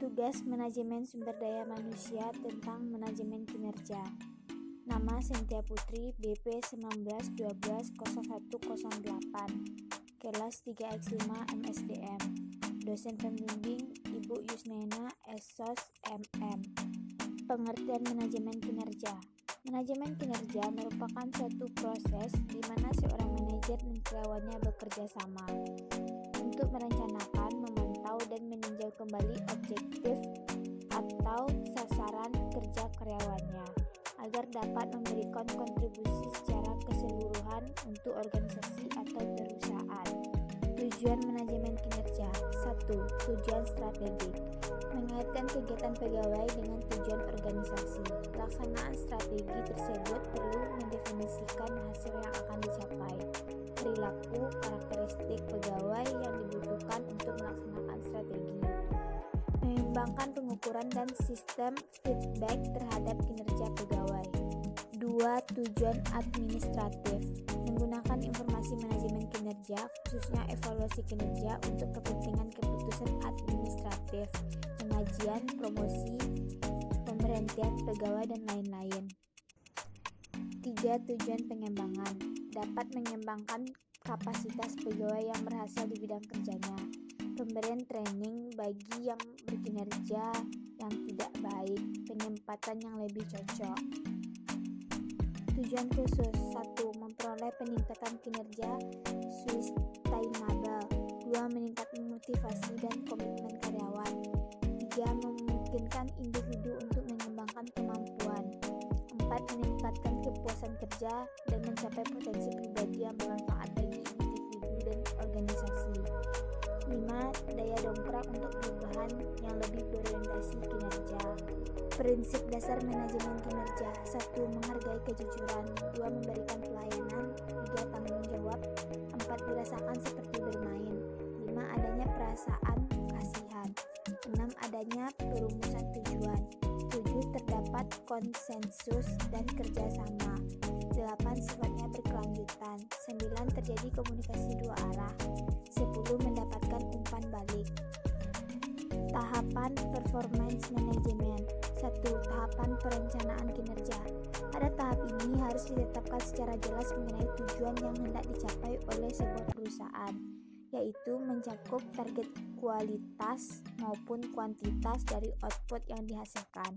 Tugas Manajemen Sumber Daya Manusia tentang Manajemen Kinerja. Nama Cynthia Putri, BP 19120108, Kelas 3X5 MSDM. Dosen pembimbing Ibu Yusnena Esos MM. Pengertian manajemen kinerja. Manajemen kinerja merupakan suatu proses di mana seorang manajer dan karyawannya bekerja sama untuk merencanakan, memantau, dan meninjau kembali objektif atau sasaran kerja karyawannya agar dapat memberikan kontribusi secara keseluruhan untuk organisasi atau perusahaan. Tujuan manajemen kinerja. 1. Tujuan strategik. Mengaitkan kegiatan pegawai dengan tujuan organisasi. Pelaksanaan strategi tersebut perlu mendefinisikan hasil yang akan dicapai, perilaku, karakteristik pegawai yang dibutuhkan untuk melaksanakan strategi. Mengembangkan pengukuran dan sistem feedback terhadap kinerja pegawai. 2. Tujuan administratif. Menggunakan informasi manajemen kinerja, khususnya evaluasi kinerja untuk kepentingan keputusan administratif, pengajian, promosi, pemberhentian pegawai, dan lain-lain. 3. Tujuan pengembangan. Dapat mengembangkan kapasitas pegawai yang berhasil di bidang kerjanya. Pemberian training bagi yang berkinerja yang tidak baik, penempatan yang lebih cocok. Tujuan khusus. 1. Memperoleh peningkatan kinerja sustainable. 2. Meningkatkan motivasi dan komitmen karyawan. 3. Memungkinkan individu untuk mengembangkan kemampuan. 4. Meningkatkan kepuasan kerja dan mencapai potensi pribadi yang bermanfaat bagi individu dan organisasi. 5. Daya dongkrak untuk perubahan yang lebih berorientasi kinerja. Prinsip dasar manajemen kinerja. 1. Menghargai kejujuran. 2. Memberikan pelayanan. 3. Tanggung jawab. 4. Dirasakan seperti bermain. 5. Adanya perasaan kasihan. 6. Adanya perumusan tujuan. 7. Terdapat konsensus dan kerjasama. 8. Sifatnya berkelanjutan. 9. Terjadi komunikasi dua arah. 10. Mendapatkan umpan balik. Tahapan performance management. 1. Tahapan perencanaan kinerja. Pada tahap ini harus ditetapkan secara jelas mengenai tujuan yang hendak dicapai oleh sebuah perusahaan, yaitu mencakup target kualitas maupun kuantitas dari output yang dihasilkan.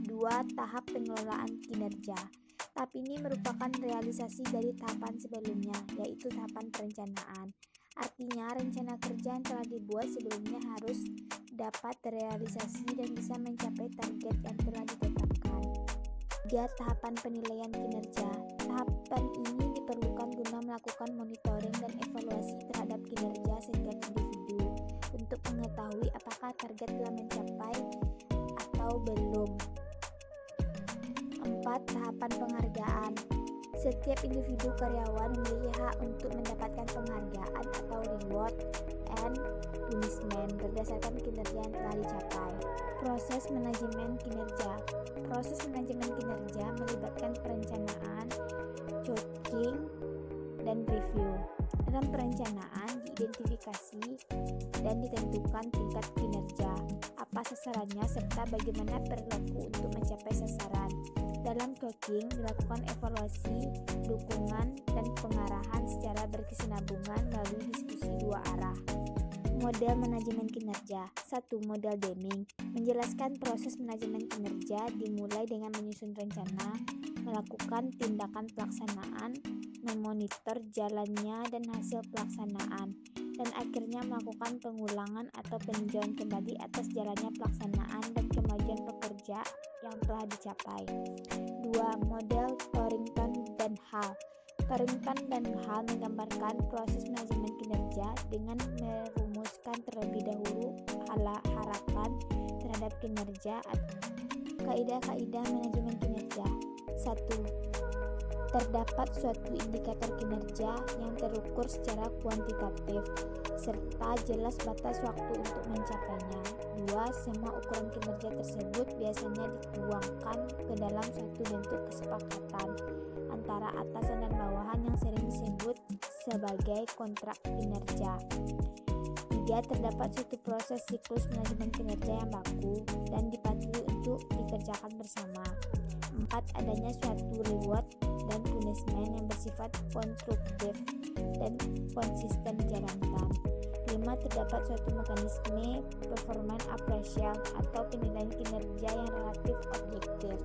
2. Tahap pengelolaan kinerja. Tahap ini merupakan realisasi dari tahapan sebelumnya, yaitu tahapan perencanaan. Artinya, rencana kerja yang telah dibuat sebelumnya harus dapat terrealisasi dan bisa mencapai target yang telah ditetapkan. 3. Tahapan penilaian kinerja. Tahapan ini diperlukan guna melakukan monitoring dan evaluasi terhadap kinerja setiap individu untuk mengetahui apakah target telah mencapai atau belum. 4. Tahapan penghargaan. Setiap individu karyawan memiliki hak untuk mendapatkan penghargaan atau reward and punishment berdasarkan kinerja yang telah dicapai. Proses manajemen kinerja. Proses manajemen kinerja melibatkan perencanaan, tracking, dan review. Dalam perencanaan diidentifikasi dan ditentukan tingkat kinerja, apa sasarannya serta bagaimana perilaku untuk mencapai sasaran. Dalam tracking dilakukan evaluasi, dukungan, dan pengarahan secara berkesinambungan melalui diskusi dua arah. Model manajemen kinerja. 1. Model Deming. Menjelaskan proses manajemen kinerja dimulai dengan menyusun rencana, melakukan tindakan pelaksanaan, memonitor jalannya dan hasil pelaksanaan, dan akhirnya melakukan pengulangan atau peninjauan kembali atas jalannya pelaksanaan dan kemajuan pekerja yang telah dicapai. 2. Model Torrington dan Hall. Torrington dan Hall menggambarkan proses manajemen kinerja dengan merumuskan terlebih dahulu harapan terhadap kinerja. Kaidah-kaidah manajemen kinerja. 1. Terdapat suatu indikator kinerja yang terukur secara kuantitatif serta jelas batas waktu untuk mencapainya. 2. Semua ukuran kinerja tersebut biasanya dituangkan ke dalam suatu bentuk kesepakatan antara atasan dan bawahan yang sering disebut sebagai kontrak kinerja. 3. 3. Terdapat suatu proses siklus manajemen kinerja yang baku dan dipatuhi untuk dikerjakan bersama. 4. Adanya suatu reward dan punishment yang bersifat konstruktif dan konsisten dijalankan. 5. Terdapat suatu mekanisme performance appraisal atau penilaian kinerja yang relatif objektif.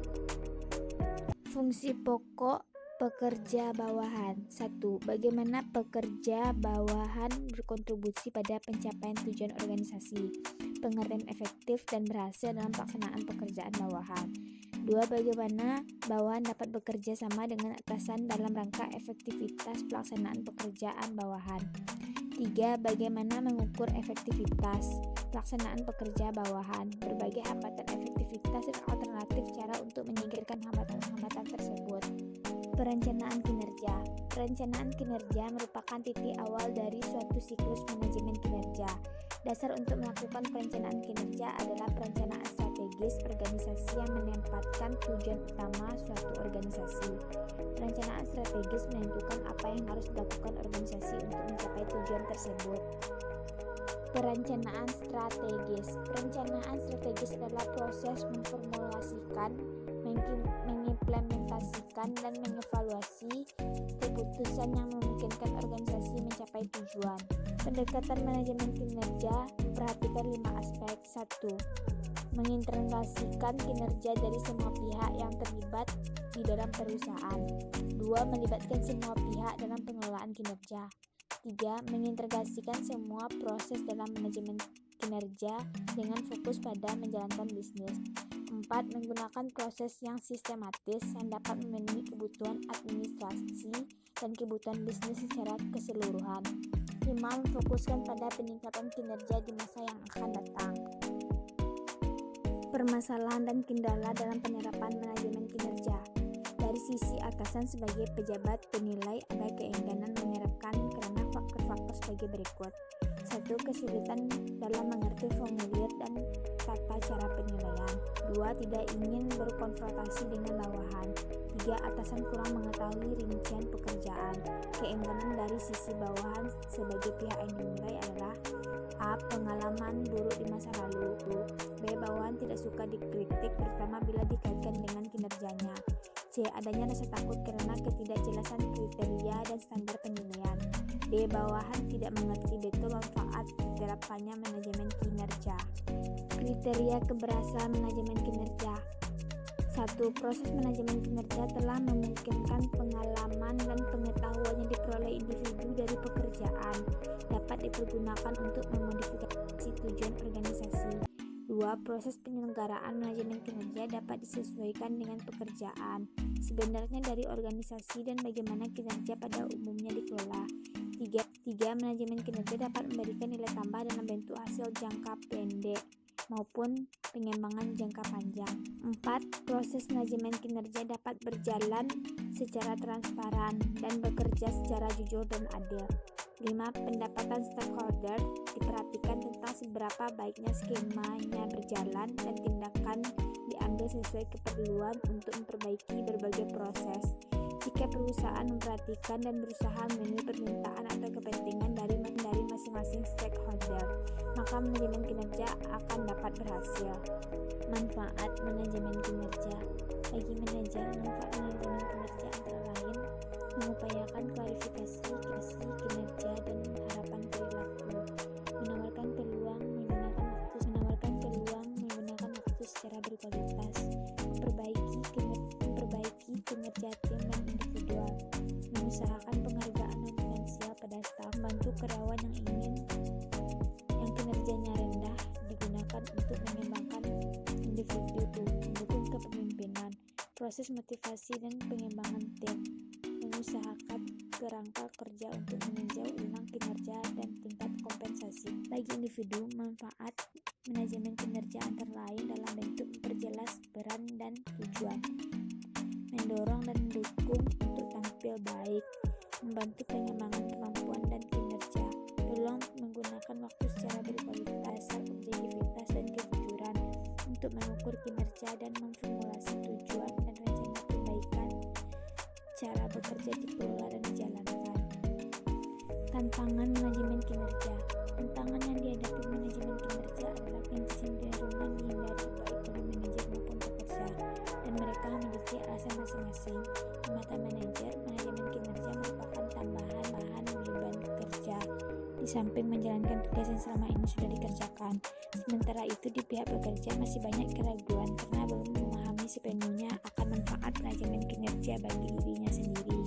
Fungsi pokok pekerja bawahan. 1. Bagaimana pekerja bawahan berkontribusi pada pencapaian tujuan organisasi, pengertian efektif dan berhasil dalam pelaksanaan pekerjaan bawahan. 2. Bagaimana bawahan dapat bekerja sama dengan atasan dalam rangka efektivitas pelaksanaan pekerjaan bawahan. 3. Bagaimana mengukur efektivitas pelaksanaan pekerja bawahan. Berbagai hambatan efektivitas dan alternatif cara untuk menyingkirkan hambatan-hambatan tersebut. Perencanaan kinerja. Perencanaan kinerja merupakan titik awal dari suatu siklus manajemen kinerja. Dasar untuk melakukan perencanaan kinerja adalah perencanaan strategis organisasi yang menempatkan tujuan utama suatu organisasi. Perencanaan strategis menentukan apa yang harus dilakukan organisasi untuk mencapai tujuan tersebut. Perencanaan strategis. Perencanaan strategis adalah proses memformulasikan, mengimplementasikan, dan mengevaluasi keputusan yang memungkinkan organisasi mencapai tujuan. Pendekatan manajemen kinerja memperhatikan 5 aspek. 1. Mengintegrasikan kinerja dari semua pihak yang terlibat di dalam perusahaan. 2. Melibatkan semua pihak dalam pengelolaan kinerja. 3. Mengintegrasikan semua proses dalam manajemen kinerja dengan fokus pada menjalankan bisnis. 4. Menggunakan proses yang sistematis yang dapat memenuhi kebutuhan administrasi dan kebutuhan bisnis secara keseluruhan. 5. Memfokuskan pada peningkatan kinerja di masa yang akan datang. Permasalahan dan kendala dalam penerapan manajemen kinerja. Dari sisi atasan sebagai pejabat penilai ada keengganan menerapkan karena faktor-faktor sebagai berikut. 1. Kesulitan dalam mengerti formulir dan tata cara penilaian. 2. Tidak ingin berkonfrontasi dengan bawahan. 3. Atasan kurang mengetahui rincian pekerjaan. Keengganan dari sisi bawahan sebagai pihak yang dinilai adalah A. Pengalaman buruk di masa lalu. B. Bawahan tidak suka dikritik terutama bila dikaitkan dengan kinerjanya. C. Adanya rasa takut karena ketidakjelasan kriteria dan standar penilaian. D. Bawahan tidak mengerti betul manfaat diterapkannya manajemen kinerja. Kriteria keberhasilan manajemen kinerja. 1. Proses manajemen kinerja telah memungkinkan pengalaman dan pengetahuan yang diperoleh individu dari pekerjaan dapat dipergunakan untuk memodifikasi tujuan organisasi. 2. Proses penyelenggaraan manajemen kinerja dapat disesuaikan dengan pekerjaan sebenarnya dari organisasi dan bagaimana kinerja pada umumnya dikelola. 3. Manajemen kinerja dapat memberikan nilai tambah dalam bentuk hasil jangka pendek maupun pengembangan jangka panjang. 4. Proses manajemen kinerja dapat berjalan secara transparan dan bekerja secara jujur dan adil. 5. Pendapatan stakeholder diperhatikan tentang seberapa baiknya skemanya berjalan dan tindakan diambil sesuai keperluan untuk memperbaiki berbagai proses. Jika perusahaan memperhatikan dan berusaha memenuhi permintaan atau kepentingan dari masing-masing stakeholder, maka manajemen kinerja akan dapat berhasil. Manfaat manajemen kinerja. Bagi manajer, manfaat manajemen kinerja antara lain mengupayakan klarifikasi kinerja dan harapan perilaku, menawarkan peluang menggunakan waktu secara berkualitas, memperbaiki kinerja tim dan individual, mengusahakan penghargaan non finansial pada staf, membantu karyawan yang kinerjanya rendah digunakan untuk mengembangkan individu, mendukung kepemimpinan, proses motivasi dan pengembangan tim, mengusahakan kerangka kerja untuk meninjau ulang kinerja dan tingkat kompensasi. Bagi individu, manfaat manajemen kinerja antara lain dalam bentuk memperjelas peran dan tujuan, mendorong dan mendukung untuk tampil baik, membantu pengembangan kemampuan dan kinerja, peluang menggunakan waktu secara berkualitas, objektivitas dan kejujuran untuk mengukur kinerja dan memformulasi tujuan dan rencana perbaikan cara bekerja dikelola dan dijalankan. Tantangan manajemen kinerja. Tantangan yang dihadapi asing. Di mata manajer, manajemen kinerja merupakan tambahan bahan beban kerja, di samping menjalankan tugas yang selama ini sudah dikerjakan. Sementara itu di pihak pekerja masih banyak keraguan karena belum memahami sepenuhnya akan manfaat manajemen kinerja bagi dirinya sendiri.